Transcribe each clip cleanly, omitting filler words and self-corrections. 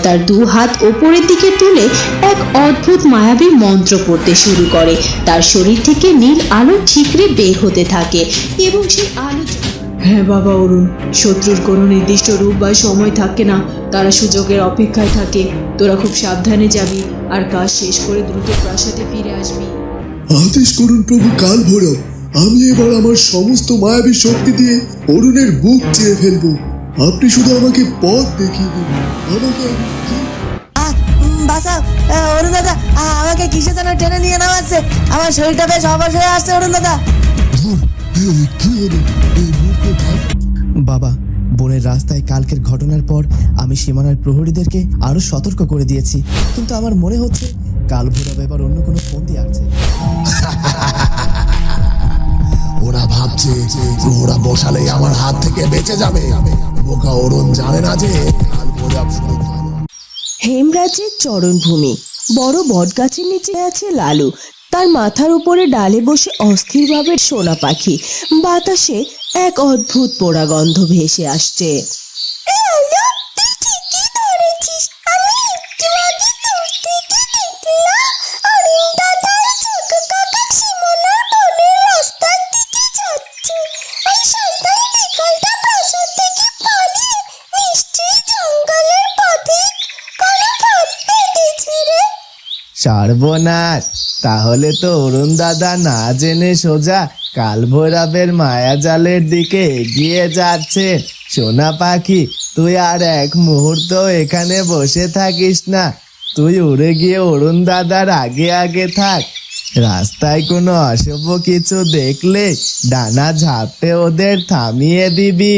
তার দু হাত ওপরের দিকে তুলে এক অদ্ভুত মায়াবী মন্ত্র পড়তে শুরু করে। তার শরীর থেকে নীল আলো ঠিকরে বের হতে থাকে এবং সেই আলো হ্যাঁ বাবা অরুণ, শত্রুর কোনো নির্দিষ্ট রূপ বা সময় থাকে না, তারা সুযোগের অপেক্ষায় থাকে। তোরা খুব সাবধানে যাবি আর কাজ শেষ করে দ্রুত প্রাসাদে ফিরে আসবি। আদেশ করুন প্রভু কাল ভৈরব, আমি এবার আমার সমস্ত মায়াবী শক্তি দিয়ে অরুণের বুক চেয়ে ফেলবো। আপনি শুধু আমাকে পথ দেখিয়ে দিন। আমাকে বাঁচাও অরুণ দাদা, আমাকে কিসে যেন টেনে নিয়ে নামাচ্ছে। আমার শরীরটা বেশ অবশ হয়ে আসছে অরুণ দাদা। কি হলো? এই মূর্খ ভাব বাবা, বনের রাস্তায় কালকের ঘটনার পর আমি সীমানার প্রহরীদেরকে আরো সতর্ক করে দিয়েছি, কিন্তু আমার মনে হচ্ছে কাল ভৈরব এবার অন্য কোনো ফন্দি আছে। ওরা ভাবছে ওরা বসালেই আমার হাত থেকে বেঁচে যাবে। বোকা অরুণ জানে না যে কাল ভৈরব শুধু হেমরাজের চরণভূমি। বড় বটগাছের নিচে আছে লালু। তার মাথার উপরে ডালে বসে অস্থিরভাবে সোনা পাখি। বাতাসে এক অদ্ভুত পোড়া গন্ধ ভেসে আসছে। সর্বনাশ, তাহলে তো অরুণ দাদা না জেনে সোজা কাল ভৈরবের মায়াজালের দিকে এগিয়ে যাচ্ছে। সোনা পাখি, তুই আর এক মুহূর্ত এখানে বসে থাকিস না, তুই উড়ে গিয়ে অরুণ দাদার আগে আগে থাক। রাস্তায় কোনো অশুভ কিছু দেখলে ডানা ঝাপটে ওদের থামিয়ে দিবি।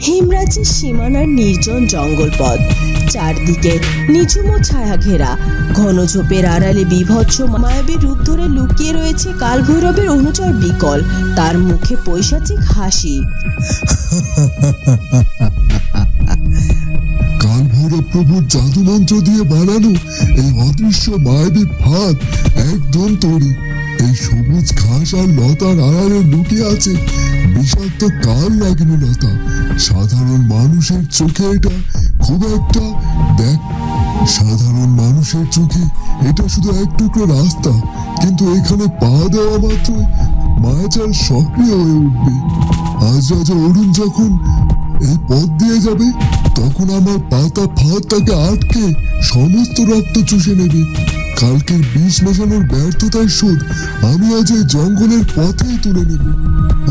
হেমরাজের সীমানার নির্জন জঙ্গল পথ, চারদিকে নিঝুম ও ছায়া ঘেরা। ঘন ঝোপের আড়ালে বীভৎস মায়াবী রূপ ধরে লুকিয়ে রয়েছে কাল ভৈরবের অনুচর বিকল। তার মুখে পৈশাচিক হাসি। কাল ভৈরব প্রভুর জাদু মন্ত্র দিয়ে বানানো এই অদৃশ্য মায়াবী ফাঁদ একদম তৈরি। এই সবুজ ঘাস আর লতার আড়ালে লুকিয়ে আছে বিষাক্ত কাল লাগিনী লতা। সাধারণ মানুষের চোখে এটা খুব একটা সাধারণ মানুষের চোখে এটা শুধু এক টুকরো রাস্তা, কিন্তু এখানে পা দেওয়া মাত্রই মায়াজাল সক্রিয় হয়ে উঠবে। আজ রাজা অরুণ যখন এই পথ দিয়ে যাবে, তখন আমার পাতা ফাঁদ তাকে আটকে সমস্ত রক্ত চুষে নেবে। কালকের বিষ মেশানোর ব্যর্থতার শোধ আমি আজ এই জঙ্গলের পথেই তুলে নেব।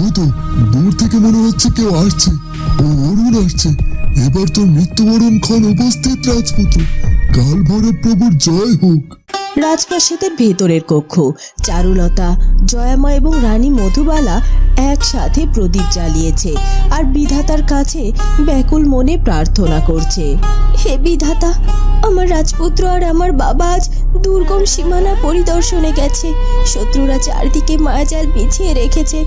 ও তো দূর থেকে মনে হচ্ছে কেউ আসছে। ও অরুণ আসছে। এবার তোর মৃত্যুবরণ ক্ষণ উপস্থিত রাজপুত্র। কাল ভৈরব প্রভুর জয় হোক। রাজপ্রাসাদের ভেতরের কক্ষ। চারুলতা, জয়ামা এবং রানী মধুবালা একসাথে প্রদীপ জ্বালিয়েছে আর বিধাতার কাছে ব্যাকুল মনে প্রার্থনা করছে। হে বিধাতা, আমার রাজপুত্র আর আমার বাবা আজ দুর্গম সীমানা পরিদর্শনে গেছে। শত্রুরা চারদিকে মায়াজাল বিছিয়ে রেখেছে।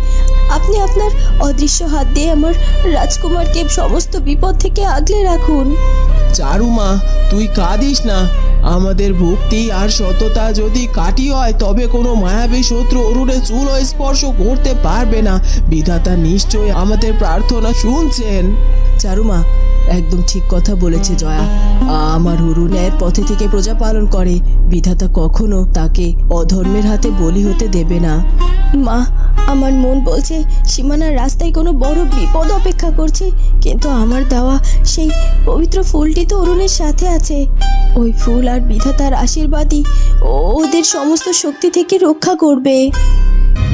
আপনি আপনার অদৃশ্য হাত দিয়ে আমার রাজকুমারকে সমস্ত বিপদ থেকে আগলে রাখুন। চারুমা, তুই কাঁদিস না। আমাদের ভক্তি আর সততা যদি কাটি হয়, তবে কোনো মায়াবী শত্রু অরুণের চুলও স্পর্শ করতে পারবে না। বিধাতা নিশ্চয়ই আমাদের প্রার্থনা শুনছেন। চারুমা একদম ঠিক কথা বলেছে জয়া। আমার অরুণ ন্যায়ের পথে থেকে প্রজা পালন করে। বিধাতা কখনো তাকে অধর্মের হাতে বলি হতে দেবে না। মা, আমার মন বলছে সীমানার রাস্তায় কোনো বড় বিপদ অপেক্ষা করছে, কিন্তু আমার দেওয়া সেই পবিত্র ফুলটি তো অরুণের সাথে আছে। ওই ফুল আর বিধাতার আশীর্বাদই ওদের সমস্ত শক্তি থেকে রক্ষা করবে।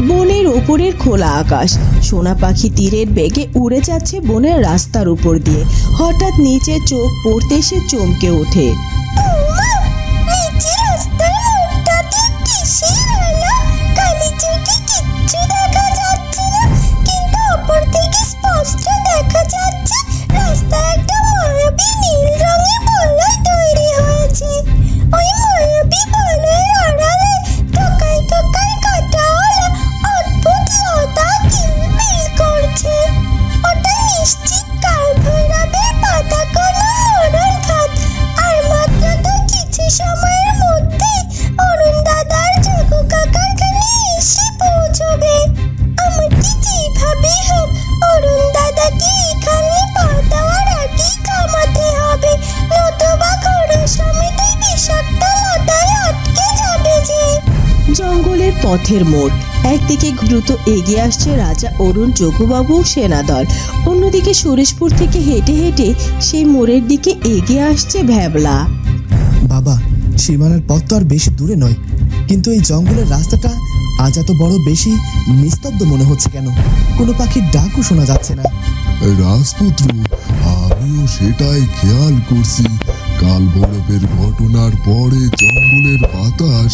বনের ওপরের খোলা আকাশ। সোনা পাখি তীরের বেগে উড়ে যাচ্ছে বনের রাস্তার উপর দিয়ে। হঠাৎ নিচে চোখ পড়তে সে চমকে ওঠে। পথের মোড়। একদিকে দ্রুত এগিয়ে আসছে রাজা অরুণ, যোগুবাবু সেনাদল। অন্যদিকে সুরেশপুর থেকে হেঁটে হেঁটে সেই মোড়ের দিকে এগিয়ে আসছে ভ্যাবলা। বাবা, সীমানার পথ তো আর বেশি দূরে নয়, কিন্তু এই জঙ্গলের রাস্তাটা আজ এত বড় বেশি নিস্তব্ধ মনে হচ্ছে কেন? কোনো পাখির ডাকও শোনা যাচ্ছে না। রাজপুত্র, আমিও সেটাই খেয়াল করছি। কাল ভৈরবের ঘটনার পরে জঙ্গলের বাতাস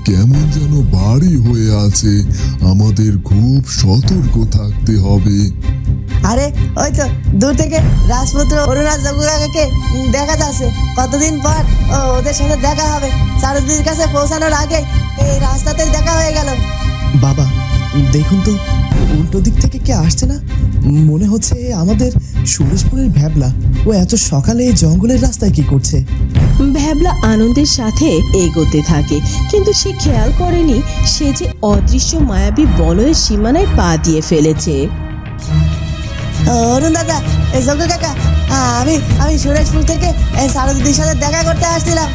কেমন যেন ভারী হয়ে আছে। আমাদের খুব সতর্ক থাকতে হবে। আরে ওই তো দূর থেকে রাজপুত্র অরুণ আর জগ্গু কাকাকে দেখা যাচ্ছে। কতদিন পর ওদের সাথে দেখা হবে। চারুদির কাছে পৌঁছানোর আগে এই রাস্তাতেই দেখা হয়ে গেল। বাবা, দেখুন তো, উল্টো দিক থেকে কে আসছে না? মনে হচ্ছে আমাদের সুরেশপুরের ভ্যাবলা। ও এত সকালে এই জঙ্গলের রাস্তায় কি করছে? ভ্যাবলা আনন্দের সাথে এগোতে থাকে, কিন্তু সে খেয়াল করেনি সে যে অদৃশ্য মায়াবী বলয়ের সীমানায় পা দিয়ে ফেলেছে। অরুণ দাদা, এই জগ্গু কাকা, আমি সুরেশপুর থেকে এই চারুদির সাথে দেখা করতে আসছিলাম।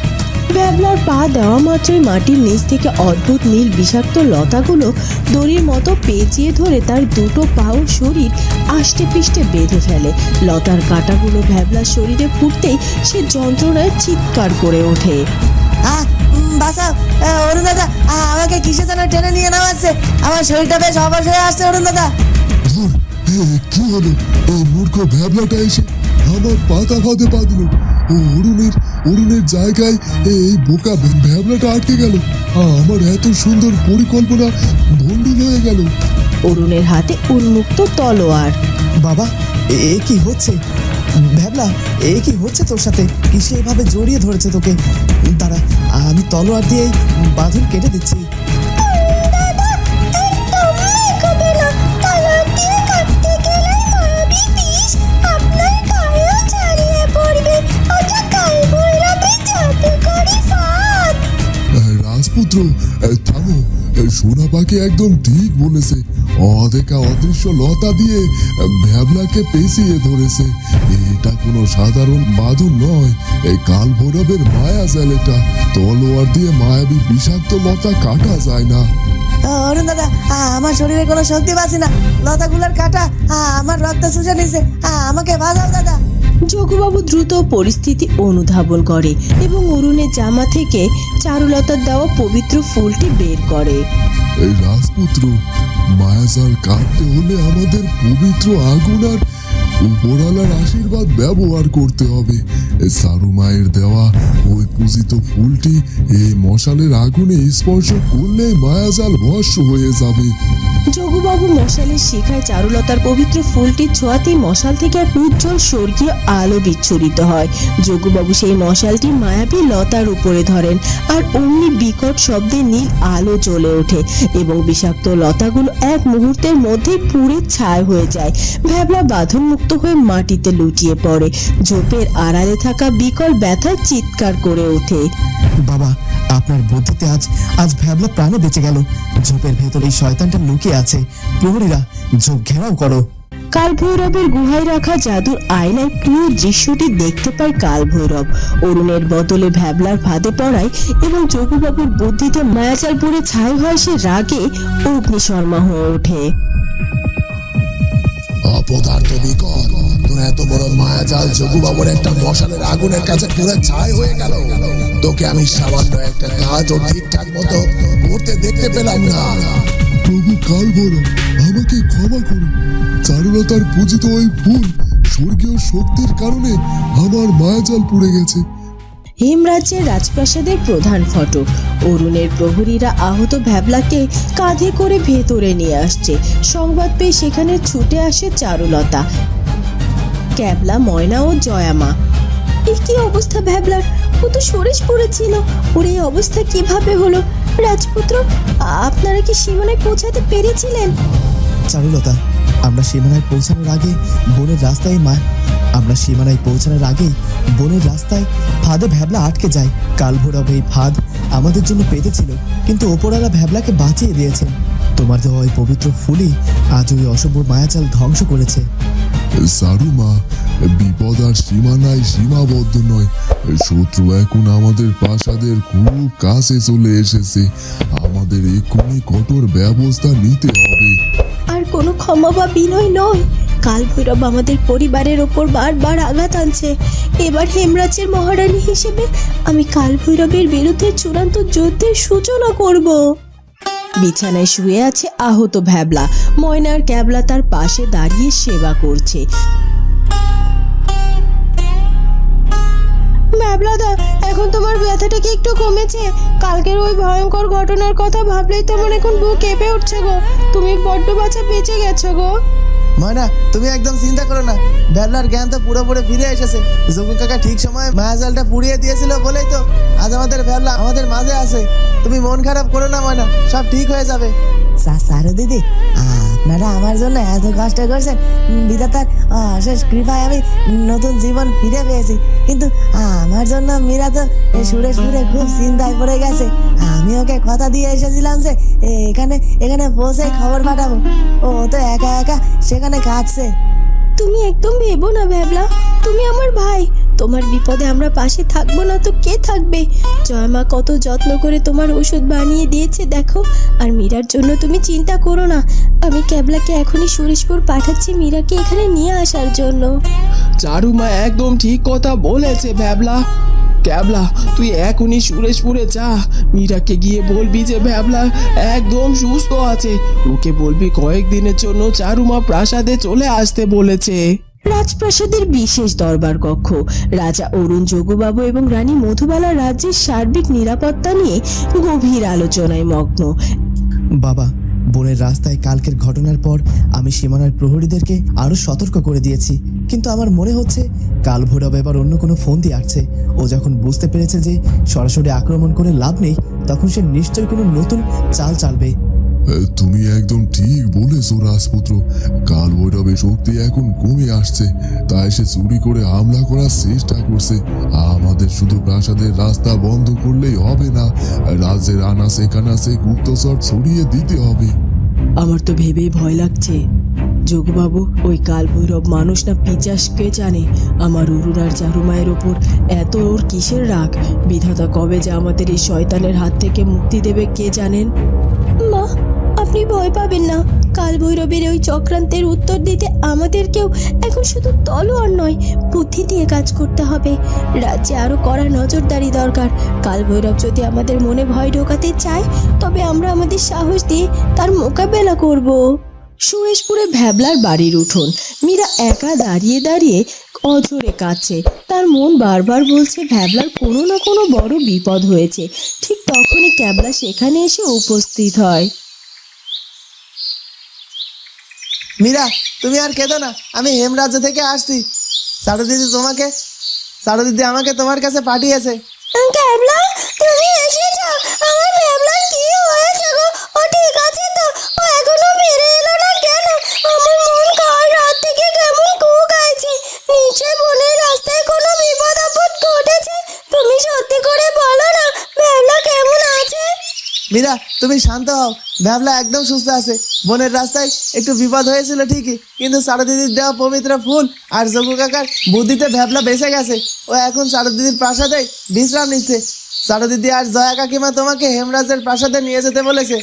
ভ্যাবলার পা দেওয়া মাত্রই মাটির নিচ থেকে অদ্ভুত নীল বিষাক্ত লতাগুলো দড়ির মতো পেঁচিয়ে ধরে তার দুটো পা ও শরীর আষ্টে পিষ্টে বেঁধে ফেলে। লতার কাঁটাগুলো ভ্যাবলার শরীরে ফুটতেই সে যন্ত্রণায় চিৎকার করে ওঠে। বাঁচাও অরুণ দাদা, আমাকে কিসে যেন টেনে নিয়ে নামাচ্ছে। আমার শরীরটা বেশ অবশ হয়ে আসছে অরুণ দাদা। ধুর, কি হলো? এই মূর্খ ভ্যাবলাটা এসে আমার পাতা ফাঁদে পা দিল। ও অরুণের জায়গায় এই বোকা ভ্যাবলাটা আটকে গেল। আমার এত সুন্দর পরিকল্পনা ভণ্ডুল হয়ে গেল। অরুণের হাতে উন্মুক্ত তলোয়ার। বাবা, এ কি হচ্ছে? ভ্যাবলা, এ কি হচ্ছে তোর সাথে? কিসে এভাবে জড়িয়ে ধরেছে তোকে? দাঁড়া, আমি তলোয়ার দিয়ে বাঁধন কেটে দিচ্ছি। রাজপুত্র, থামো। সোনা পাখি একদম ঠিক বলেছে। অদেখা অদৃশ্য লতা দিয়ে ভ্যাবলাকে পেঁচিয়ে ধরেছে। এটা কোনো সাধারণ বাঁধন নয়, এই কাল ভৈরবের মায়া জাল। এটা তলোয়ার দিয়ে মায়াবী বিষাক্ত লতা কাটা যায় না। অরুণ দাদা, আমার শরীরে কোনো শক্তি পাচ্ছি না। লতাগুলোর কাটা আমার রক্ত শুষে নিছে। আমাকে বাঁচাও দাদা। যোগুবাবু দ্রুত পরিস্থিতি অনুধাবন করে এবং অরুণের জামা থেকে চারুলতার দেওয়া পবিত্র ফুলটি বের করে। এই রাজপুত্র, মায়াজাল কাটতে হলে আমাদের পবিত্র আগুন আর উপরালার আশীর্বাদ ব্যবহার করতে হবে। সারু মায়ের দেওয়া ওই পূজিত ফুলটি এই মশালের আগুনে স্পর্শ করলে মায়াজাল ভস্ম হয়ে যাবে। যোগুবাবু মশালের শিখায় চারুলতার পবিত্র ফুলটির ছোঁয়াতেই মশাল থেকে এক উজ্জ্বল স্বর্গীয় আলো বিচ্ছুরিত হয়। যোগুবাবু সেই মশালটি মায়াবী লতার উপরে ধরেন, আর অমনি বিকট শব্দে নীল আলো জ্বলে ওঠে এবং বিষাক্ত লতাগুলো এক মুহূর্তের মধ্যেই পুড়ে ছাই হয়ে যায়। ভ্যাবলা বাঁধন মুক্ত হয়ে মাটিতে লুটিয়ে পড়ে। ঝোপের আড়ালে থাকা বিকল ব্যথায় চিৎকার করে ওঠে। বাবা, আপনার বুদ্ধিতে আজ ভ্যাবলা প্রাণে বেঁচে গেল। ঝোপের ভেতর এই শয়তানটা লুকিয়ে আছে। প্রহরীরা, ঝোপ ঘেরাও করো। কাল ভৈরবের গুহায় রাখা জাদুর আয়নায় প্রিয় দৃশ্যটি দেখতে পায় কাল ভৈরব। অরুণের বদলে ভ্যাবলার ফাঁদে পড়ায় এবং যোগুবাবুর বুদ্ধিতে মায়াজাল পুড়ে ছাই হয়। সে রাগে অগ্নিশর্মা হয়ে ওঠে। অপদার্থ বিকল, তোর এত বড় মায়াজাল যোগুবাবুর একটা মশালের আগুনের কাছে পুরো ছাই হয়ে গেল। তোকে আমি সামান্য একটা কাজও ঠিকঠাক মতো করতে দেখতে পেলাম না। প্রভু কাল ভৈরব, আমাকে ক্ষমা করুন। চারুলতার পূজিত ওই ফুল স্বর্গীয় শক্তির কারণে আমার মায়াজাল পুড়ে গেছে। হেমরাজ্যের রাজপ্রাসাদের প্রধান ফটক। অরুণের প্রহরীরা আহত ভ্যাবলাকে কাঁধে করে ভেতরে নিয়ে আসছে। সংবাদ পেয়ে সেখানে ছুটে আসে চারুলতা, ক্যাবলা, ময়না ও জয়ামা। এই কি অবস্থা ভ্যাবলার? ও তো সরেশ পড়েছিল, ওর এই অবস্থা কিভাবে হলো? রাজপুত্র, আপনারা কি সীমানায় পৌঁছাতে পেরেছিলেন? চারুলতা, আমরা সীমানায় পৌঁছানোর আগেই বনের রাস্তায় ফাঁদে ভ্যাবলা আটকে যায়। কাল ভৈরব এই ফাঁদ আমাদের জন্য পেতেছিল, কিন্তু ওপরওয়ালা ভ্যাবলাকে বাঁচিয়ে দিয়েছেন। তোমার দেওয়া ওই পবিত্র ফুলই আজ ওই অশুভ মায়াজাল ধ্বংস করেছে। সারু মা, বিপদ আর সীমানায় সীমাবদ্ধ নয়। শত্রু এখন আমাদের প্রাসাদের খুব কাছে চলে এসেছে। আমাদের এক্ষুনি কঠোর ব্যবস্থা নিতে হবে। আর কোনো ক্ষমা বা বিনয় নয়। কাল ভৈরব আমাদের পরিবারের ওপর বারবার আঘাত আনছে। এবার হেমরাজের মহারানী হিসেবে আমি কাল ভৈরবের বিরুদ্ধে চূড়ান্ত যুদ্ধের সূচনা করব। বিছানায় শুয়ে আছে আহত ভ্যাবলা। ময়না আর ক্যাবলা তার পাশে দাঁড়িয়ে সেবা করছে। ভ্যাবলাদা, এখন তোমার ব্যথাটা কি একটু কমেছে? কালকের ওই ভয়ঙ্কর ঘটনার কথা ভাবলেই তোমার এখন বুক কেঁপে উঠছে গো। তুমি বড্ড বাঁচা বেঁচে গেছো গো। ময়না, তুমি একদম চিন্তা করো না, ভ্যাবলার জ্ঞান তো পুরোপুরি ফিরে এসেছে। যোগু কাকা ঠিক সময় মায়াজালটা পুড়িয়ে দিয়েছিল বলেই তো আজ আমাদের ভ্যাবলা আমাদের মাঝে আছে। তুমি মন খারাপ করো না ময়না, সব ঠিক হয়ে যাবে। সারু দিদি, আপনারা আমার জন্য এত কষ্ট করছেন, বিধাতার অশেষ কৃপায় আমি নতুন জীবন ফিরে পেয়েছি। কিন্তু আমার জন্য মীরা তো সুরে সুরে খুব চিন্তায় পড়ে গেছে। আমি ওকে কথা দিয়ে এসেছিলাম যে এখানে এখানে পৌঁছে খবর পাঠাবো। ও তো একা একা সেখানে কাঁদছে। তুমি একদম ভেবো না ভ্যাবলা, তুমি আমার ভাই। তোমার বিপদে আমরা পাশে থাকবো না তো কে থাকবে? জয়মা কত যত্ন করে তোমার ওষুধ বানিয়ে দিয়েছে দেখো। আর মীরার জন্য তুমি চিন্তা করো না। আমি ক্যাবলাকে এখনই সুরেশপুর পাঠাচ্ছি মীরাকে এখানে নিয়ে আসার জন্য। চারু মা একদম ঠিক কথা বলেছে ভ্যাবলা। ক্যাবলা, তুই এখনই সুরেশপুরে যা। মীরাকে গিয়ে বলবি যে ভ্যাবলা একদম সুস্থ আছে। ওকে বলবি কয়েকদিনের জন্য চারুমা প্রাসাদে চলে আসতে বলেছে। রাজপ্রাসাদের বিশেষ দরবার কক্ষ। রাজা অরুণ, যোগুবাবু এবং রানী মধুবালা রাজ্যের সার্বিক নিরাপত্তা নিয়ে গভীর আলোচনায় মগ্ন। বাবা, বনের রাস্তায় কালকের ঘটনার পর আমি সীমানার প্রহরীদেরকে আরো সতর্ক করে দিয়েছি, কিন্তু আমার মনে হচ্ছে কাল ভৈরব এবার অন্য কোনো ফোন দিয়ে আসছে। ও যখন বুঝতে পেরেছে যে সরাসরি আক্রমণ করে লাভ নেই, তখন সে নিশ্চয়ই কোনো নতুন চাল চালবে। তুমি একদম ঠিক বলেছো রাজপুত্র। কাল ভৈরবের শক্তি এখন কমে আসছে, তাই সে চুরি করে হামলা করার চেষ্টা করছে। আমাদের শুধু প্রাসাদের রাস্তা বন্ধ করলেই হবে না, রাজ্যের আনাচে কানাচে গুপ্তচর ছড়িয়ে দিতে হবে। আমার তো ভেবেই ভয় লাগছে। যোগবাবু, ওই কাল ভৈরব মানুষ না পিচাস কে জানে? আমার অরুণ আর চারুমায়ের ওপর এত ওর কিসের রাগ? বিধাতা কবে যে আমাদের এই শয়তানের হাত থেকে মুক্তি দেবে কে জানেন? মা, আপনি ভয় পাবেন না। কাল ভৈরবের ওই চক্রান্তের উত্তর দিতে আমাদেরকেও এখন শুধু তলোয়ার নয়, বুদ্ধি দিয়ে কাজ করতে হবে। রাজ্যে আরো কড়া নজরদারি দরকার। কাল ভৈরব যদি আমাদের মনে ভয় ঢোকাতে চায়, তবে আমরা আমাদের সাহস দিয়ে তার মোকাবেলা করব। সুরেশপুরে ভ্যাবলার বাড়ির উঠোন। মীরা একা দাঁড়িয়ে দাঁড়িয়ে অঝরে কাঁদছে। তার মন বারবার বলছে ভ্যাবলার কোনো না কোনো বড় বিপদ হয়েছে। ঠিক তখনই ক্যাবলা সেখানে এসে উপস্থিত হয়। মীরা, তুমি আর কেঁদো না, আমি হেমরাজ্য থেকে আসছি। সারু দিদি আমাকে তোমার কাছে পাঠিয়েছে। ক্যাবলা, তুমি এসেছো? আমার ভ্যাবলার কি হয়েছে গো? ও ঠিক আছে তো? ও এখনো ফিরে এলো না কেন? আমার মন কাল রাত থেকে কেমন কুকাইছে। নিশ্চয় বনের রাস্তায় কোনো বিপদ আপদ ঘটেছে। তুমি সত্যি করে বলো না, ভ্যাবলা কেমন আছে? মীরা, তুমি শান্ত হও, ভ্যাবলা একদম সুস্থ আছে। বনের রাস্তায় একটু বিপদ হয়েছিল ঠিকই, কিন্তু সারু দিদির দেওয়া পবিত্র ফুল আর যোগু কাকার বুদ্ধিতে ভ্যাবলা বেঁচে গেছে। ও এখন সারু দিদির প্রাসাদে বিশ্রাম নিচ্ছে। সারু দিদি আর জয়া কাকিমা তোমাকে হেমরাজের প্রাসাদে নিয়ে যেতে বলেছে।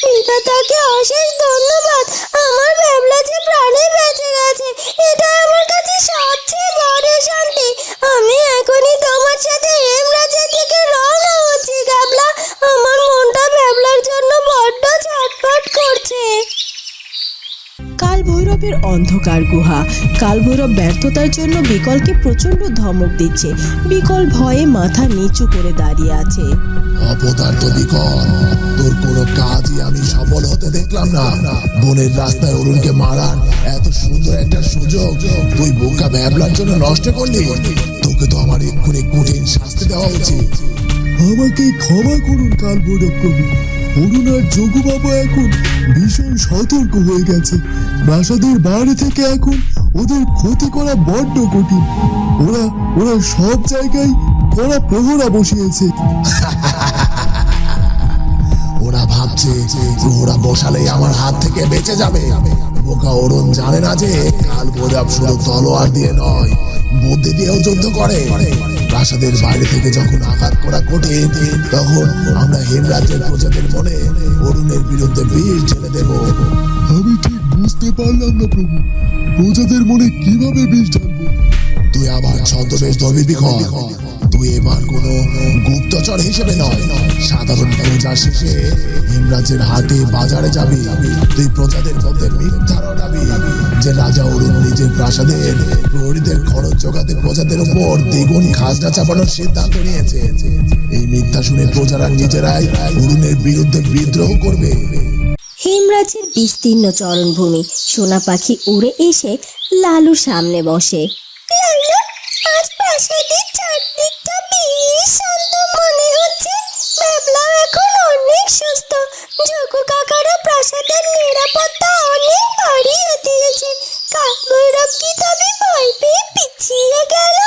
বিধাতাকে অশেষ ধন্যবাদ। আমার ভ্যাবলা যে প্রাণে বেঁচে গেছে, এটা আমার কাছে সবচেয়ে বড় শান্তি। আমি এখনই তোমার সাথে হেমরাজের দিকে রওনা হচ্ছি ক্যাবলা। আমার মনটা ভ্যাবলার জন্য বড্ড ছটফট করছে। কাল ভৈরবের অন্ধকার গুহা। কাল ভৈরব ব্যর্থতার জন্য বিকলকে প্রচন্ড ধমক দিচ্ছে। বিকল ভয়ে মাথা নিচু করে দাঁড়িয়ে আছে। অপদার্থ বিকল, তোর কোনো কাজই আমি সফল হতে দেখলাম না। বনের রাস্তায় অরুণকে মারার এত সুন্দর একটা সুযোগ তুই বোকা ভ্যাবলার জন্য নষ্ট করলি। তোকে তো আমার এক্ষুনি কঠিন শাস্তি দেওয়া উচিত। আমাকে ক্ষমা করুন কাল ভৈরব প্রভু। অরুণ আর যোগুবাবু এখন ভীষণ সতর্ক হয়ে গেছে। প্রাসাদের বাইরে থেকে এখন ওদের ক্ষতি করা বড্ড কঠিন। ওরা সব জায়গায় কড়া প্রহরা বসিয়েছে। ওরা ভাবছে প্রহরা বসালেই আমার হাত থেকে বেঁচে যাবে। বোকা অরুণ জানে না যে কাল ভৈরব শুধু তলোয়ার দিয়ে নয়, বুদ্ধি দিয়েও যুদ্ধ করে। প্রাসাদের বাইরে থেকে যখন আঘাত করা কঠিন, তখন আমরা হেমরাজ্যের প্রজাদের মনে অরুণের বিরুদ্ধে বিষ ঢেলে দেব। আমি ঠিক বুঝতে পারলাম না প্রভু, প্রজাদের মনে কিভাবে বিষ ঢালবো? তুই আবার ছদ্মবেশ ধরবি কর। তুই এবার কোনো গুপ্তচর হিসেবে নয়, সাধারণ প্রজা শিখে হেমরাজ্যের হাটে বাজারে যাবি। তুই প্রজাদের মধ্যে মিথ্যা রটাবি যে রাজা অরুণ নিজের প্রাসাদের প্রহরীদের খরচ জোগাতে প্রজাদের উপর দ্বিগুণ খাজনা চাপানোর সিদ্ধান্ত নিয়েছে। এই মিথ্যা শুনে প্রজারা নিজেরাই অরুণের বিরুদ্ধে বিদ্রোহ করবে। হেমরাজের বিস্তীর্ণ চরণভূমি। সোনা পাখি উড়ে এসে লালুর সামনে বসে। লালু, আজ প্রাসাদের চারদিকটা বেশ শান্ত মনে হচ্ছে। ভাবলাম এখন অনেক সুস্থ। যোগু কাকারা প্রাসাদের নিরাপত্তা অনেক বাড়িয়ে দিয়েছে। কাঠভৈরব কি তবে ভয় পেয়ে পিছিয়ে গেল?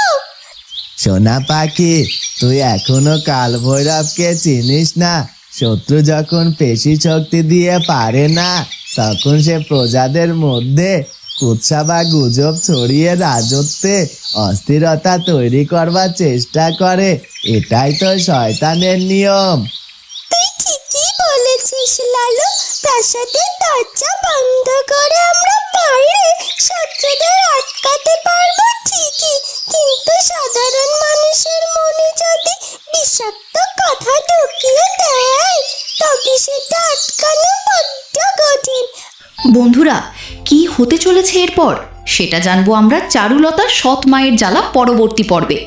সোনা পাখি, তুই এখনো কাল ভৈরবকে চিনিস না? শত্রু যখন পেশি শক্তি দিয়ে পারে না, তখন সে প্রজাদের মধ্যে কুৎসা বা গুজব ছড়িয়ে রাজত্বে অস্থিরতা তৈরি করবার চেষ্টা করে। এটাই তো শয়তানের নিয়ম। তুই ঠিকই বলেছিস লালু। প্রাসাদের দরজা বন্ধ করে আমরা বাইরে শত্রুদের আটকাতে পারবো ঠিকই, কিন্তু সাধারণ মানুষের মনে যদি বিষাক্ত কথা ঢুকিয়ে দেয়, তবে সেটা আটকানো বড্ড কঠিন। বন্ধুরা, কি হতে চলেছে এরপর সেটা জানবো আমরা চারুলতা সৎ মায়ের জ্বালা পরবর্তী পর্বে।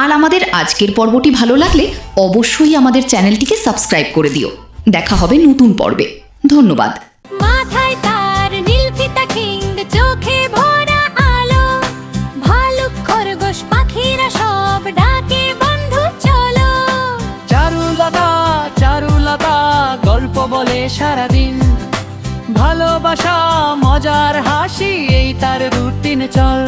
আর আমাদের আজকের পর্বটি ভালো লাগলে অবশ্যই আমাদের চ্যানেলটিকে সাবস্ক্রাইব করে দিও। দেখা হবে নতুন পর্বে। ধন্যবাদ। মাথায় তার নীলফিতা কিং, চোখে ভরা আলো, ভালুক খরগোশ পাখিরা সব ডাকে বন্ধু চলো। চারুলতা চারুলতা গল্প বলে সারাদিন, ভালোবাসা মজার হাসি এই তার রুটিন চল।